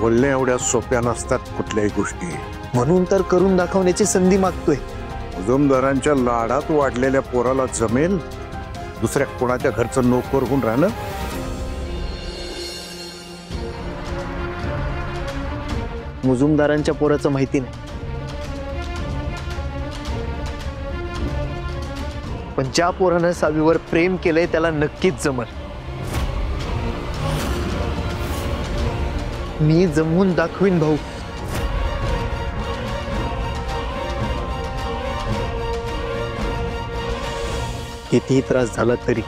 बोलणे एवढ्या सोप्या नसतात कुठल्याही गोष्टी, म्हणून तर करून दाखवण्याची संधी मागतोय। मुजुमदारांच्या लाडात वाढलेल्या पोराला जमेल दुसऱ्या कोणाच्या घरचं नोकर होऊन राहणं? मुजुमदारांच्या पोराचं माहिती नाही, पण ज्या पोरानं सावीवर प्रेम केलंय त्याला नक्कीच जमल। मी जमवून दाखवीन भाऊ। कितीही त्रास झाला तरी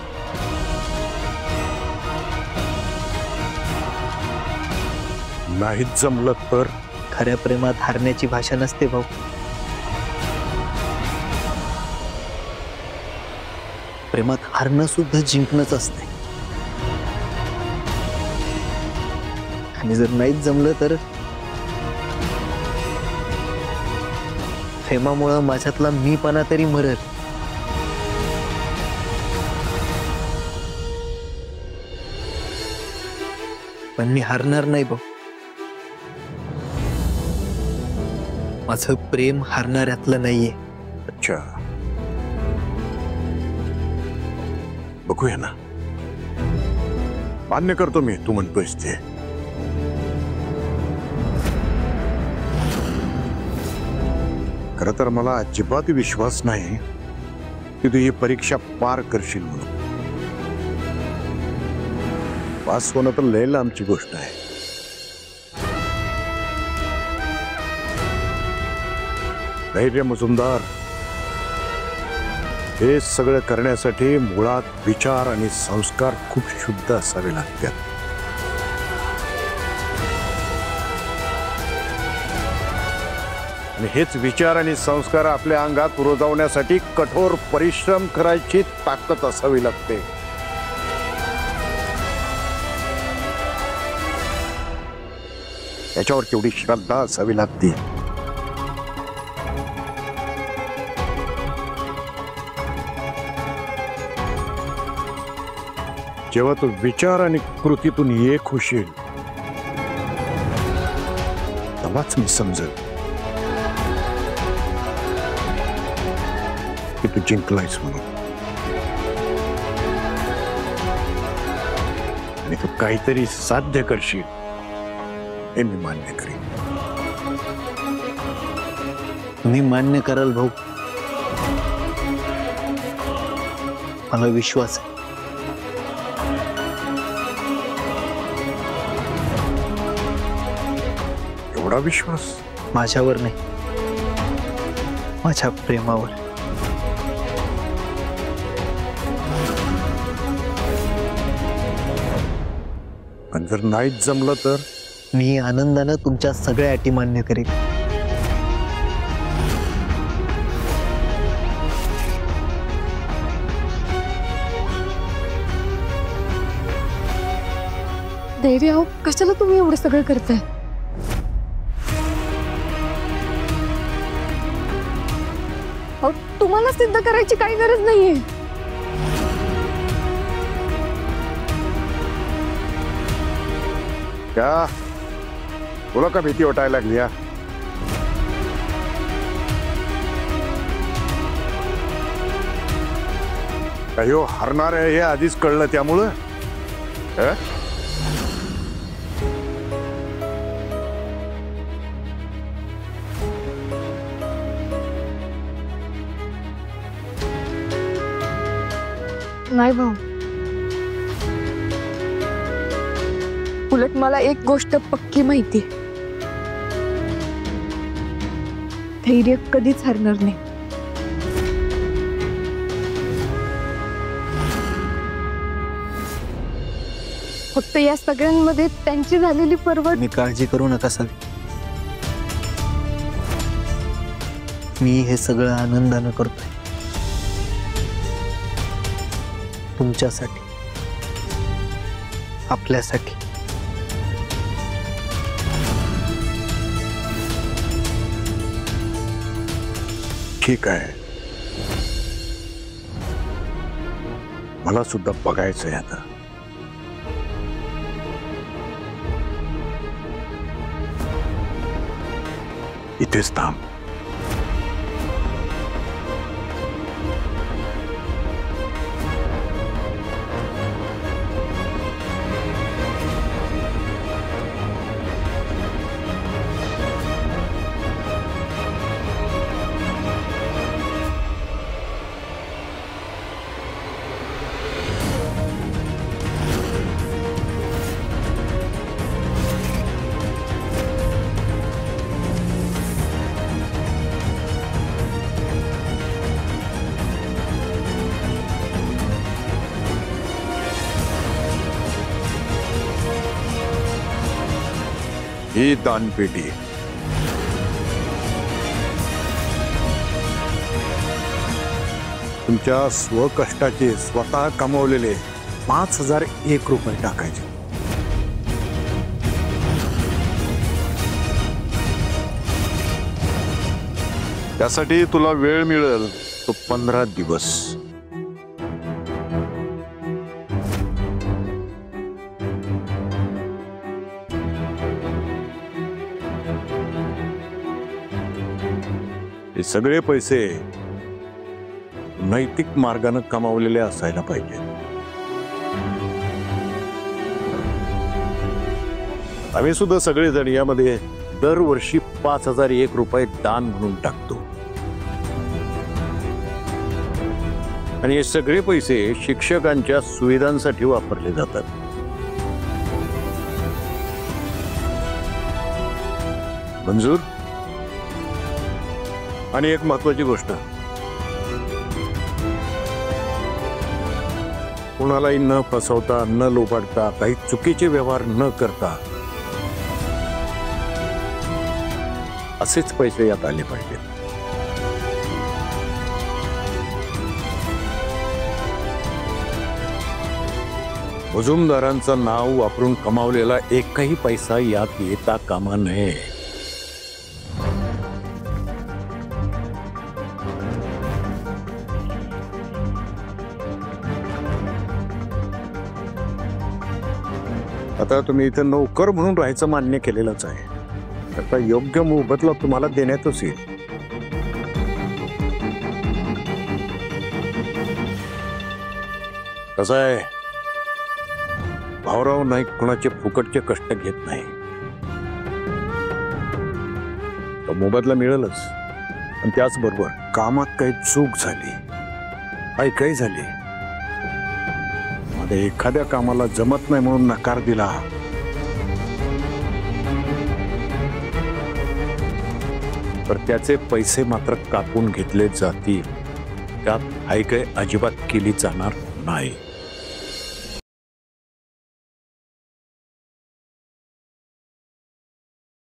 नाहीच जमलं तर? खऱ्या प्रेमात हारण्याची भाषा नसते भाऊ। प्रेमात हारणं सुद्धा जिंकणंच असते, आणि जर नाहीच जमलं तर प्रेमामुळे माझ्यातला मीपणा तरी मरेल। पण मी हारणार नाही भाऊ। माझं प्रेम हारणाऱ्यातलं नाहीये। अच्छा, बघूया ना। मान्य करतो मी तू म्हणतोयस ते। खरं तर मला अजिबात विश्वास नाही की तू ही परीक्षा पार करशील म्हणून। पास होणं तर लय लांबची गोष्ट आहे। धैर्य मुजुमदार, हे सगळं करण्यासाठी मुळात विचार आणि संस्कार खूप शुद्ध असावे लागतात। आणि हेच विचार आणि संस्कार आपल्या अंगात रुजवण्यासाठी कठोर परिश्रम करायची ताकद असावी लागते। त्याच्यावर तेवढी श्रद्धा असावी लागते। जेव्हा तू विचार आणि कृतीतून एक होशील तेव्हाच मी समजेल की तू जिंकलायस म्हणून, आणि तू काहीतरी साध्य करशील हे मी मान्य करीन। तुम्ही मान्य कराल भाऊ, मला विश्वास आहे। एवढा विश्वास? माझ्यावर नाही, माझ्या प्रेमावर। पण जर नाहीच जमलं तर? मी आनंदानं तुमच्या सगळ्या अटी मान्य करेन। धैर्य हो, कशाला तुम्ही एवढं सगळं करताय? अहो, तुम्हाला सिद्ध करायची काही गरज नाहीये। क्या तुला का भीती वाटायला लागली? काही हरणार आहे हे आधीच कळलं त्यामुळं? नाही भाऊ, उलट मला एक गोष्ट पक्की माहिती, धैर्य कधीच हरणार नाही। फक्त या सगळ्यांमध्ये त्यांची झालेली परवड। मी काळजी करू नका सावी, मी हे सगळं आनंदानं करतोय तुमच्यासाठी, आपल्यासाठी। ठीक आहे, मला सुद्धा बघायचंय आता इथेच थांब. ही दानपेटी. तुमच्या स्वकष्टाचे स्वतः कमवलेले 5,001 रुपये टाकायचे. त्यासाठी तुला वेळ मिळेल तो 15 दिवस. हे सगळे पैसे नैतिक मार्गाने कमावलेले असायला पाहिजे. आम्ही सुद्धा सगळेजण यामध्ये दरवर्षी 5,001 रुपये दान म्हणून टाकतो. आणि हे सगळे पैसे शिक्षकांच्या सुविधांसाठी वापरले जातात. मंजूर. आणि एक महत्वाची गोष्ट, कुणालाही न फसवता, न लोबाडता, काही चुकीचे व्यवहार न करता असेच पैसे यात आले पाहिजेत. हुजूमदारांचं नाव वापरून कमावलेला एकही पैसा यात येता कामा नये. आता तुम्ही इथे नोकर म्हणून राहायचं मान्य केलेलंच आहे. आता योग्य मोबदला तुम्हाला देण्यातच येईल. कसं आहे, भाऊराव नाईक कुणाचे फुकटचे कष्ट घेत नाही. तो मोबदला मिळेलच. आणि त्याचबरोबर कामात काही चूक झाली, काही झाली, एखाद्या कामाला जमत नाही म्हणून नकार दिला तर त्याचे पैसे मात्र कापून घेतले जातील. त्यात काही अजिबात केली जाणार नाही.